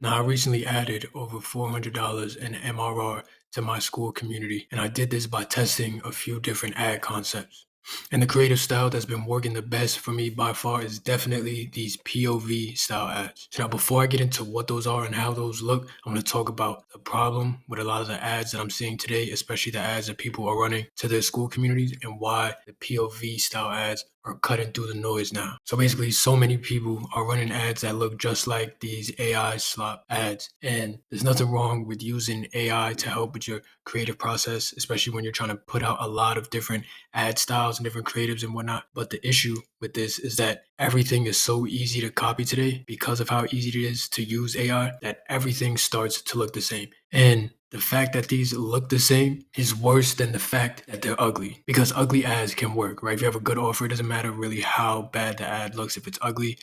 Now, I recently added over $400 in MRR to my Skool community, and I did this by testing a few different ad concepts. And the creative style that's been working the best for me by far is definitely these POV style ads. So now, before I get into what those are and how those look, I'm going to talk about the problem with a lot of the ads that I'm seeing today, especially the ads that people are running to their school communities, and why the POV style ads are cutting through the noise now. So basically, so many people are running ads that look just like these AI slop ads. And there's nothing wrong with using AI to help with your creative process, especially when you're trying to put out a lot of different ad styles and different creatives and whatnot. But the issue with this is that everything is so easy to copy today because of how easy it is to use AI that everything starts to look the same. And the fact that these look the same is worse than the fact that they're ugly, because ugly ads can work, right? If you have a good offer, it doesn't matter really how bad the ad looks. If it's ugly,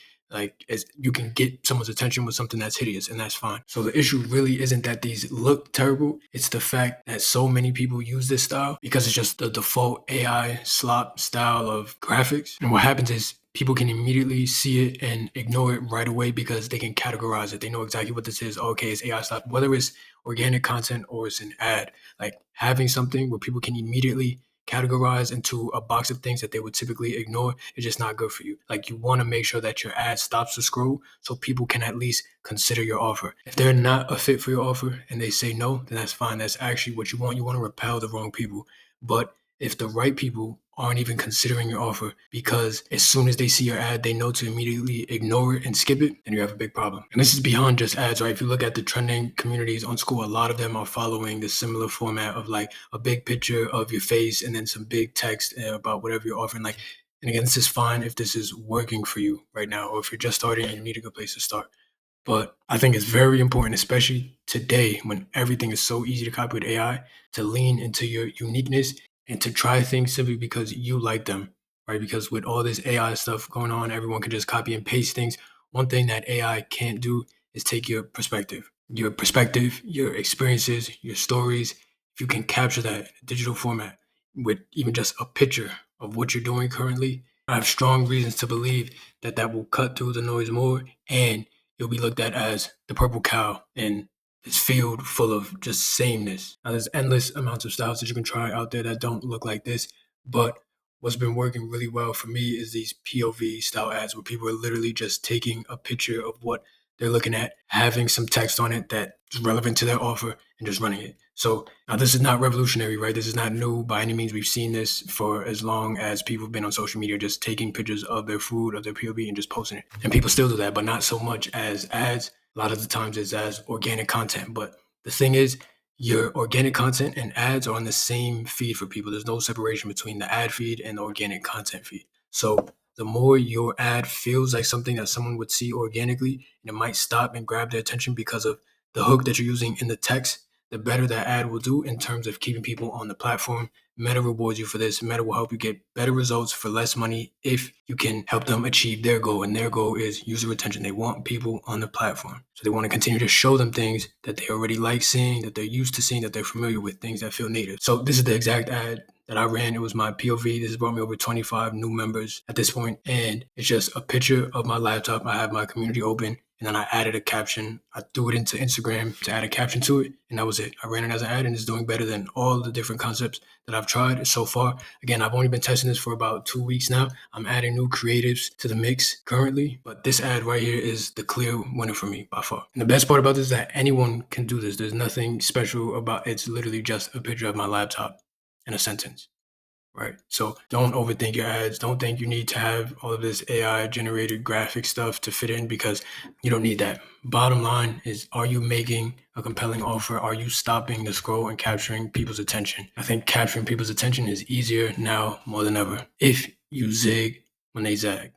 you can get someone's attention with something that's hideous, and that's fine. So the issue really isn't that these look terrible. It's the fact that so many people use this style because it's just the default AI slop style of graphics. And what happens is people can immediately see it and ignore it right away because they can categorize it. They know exactly what this is. Okay, it's AI slop. Whether it's organic content or it's an ad, like having something where people can immediately categorize into a box of things that they would typically ignore is just not good for you. Like, you want to make sure that your ad stops to scroll so people can at least consider your offer. If they're not a fit for your offer and they say no, then that's fine. That's actually what you want. You want to repel the wrong people. But if the right people aren't even considering your offer because as soon as they see your ad, they know to immediately ignore it and skip it, then you have a big problem. And this is beyond just ads, right? If you look at the trending communities on Skool, a lot of them are following the similar format of like a big picture of your face and then some big text about whatever you're offering. Like, and again, this is fine if this is working for you right now, or if you're just starting and you need a good place to start. But I think it's very important, especially today when everything is so easy to copy with AI, to lean into your uniqueness and to try things simply because you like them, right? Because with all this AI stuff going on, everyone can just copy and paste things. One thing that AI can't do is take your perspective, your experiences, your stories. If you can capture that in a digital format with even just a picture of what you're doing currently, I have strong reasons to believe that that will cut through the noise more, and you'll be looked at as the purple cow in this field full of just sameness. Now, there's endless amounts of styles that you can try out there that don't look like this, but what's been working really well for me is these POV style ads where people are literally just taking a picture of what they're looking at, having some text on it that's relevant to their offer, and just running it. So now this is not revolutionary, right? This is not new by any means. We've seen this for as long as people have been on social media, just taking pictures of their food, of their POV, and just posting it. And people still do that, but not so much as ads. A lot of the times it's as organic content. But the thing is, your organic content and ads are on the same feed for people. There's no separation between the ad feed and the organic content feed. So the more your ad feels like something that someone would see organically, and it might stop and grab their attention because of the hook that you're using in the text, the better that ad will do in terms of keeping people on the platform. Meta rewards you for this. Meta will help you get better results for less money if you can help them achieve their goal. And their goal is user retention. They want people on the platform. So they want to continue to show them things that they already like seeing, that they're used to seeing, that they're familiar with, things that feel native. So this is the exact ad that I ran. It was my POV. This has brought me over 25 new members at this point. And it's just a picture of my laptop. I have my community open. And then I added a caption. I threw it into Instagram to add a caption to it. And that was it. I ran it as an ad, and it's doing better than all the different concepts that I've tried so far. Again, I've only been testing this for about 2 weeks now. I'm adding new creatives to the mix currently, but this ad right here is the clear winner for me by far. And the best part about this is that anyone can do this. There's nothing special about it. It's literally just a picture of my laptop and a sentence. Right. So don't overthink your ads. Don't think you need to have all of this AI generated graphic stuff to fit in, because you don't need that. Bottom line is, are you making a compelling offer? Are you stopping the scroll and capturing people's attention? I think capturing people's attention is easier now more than ever if you zig when they zag.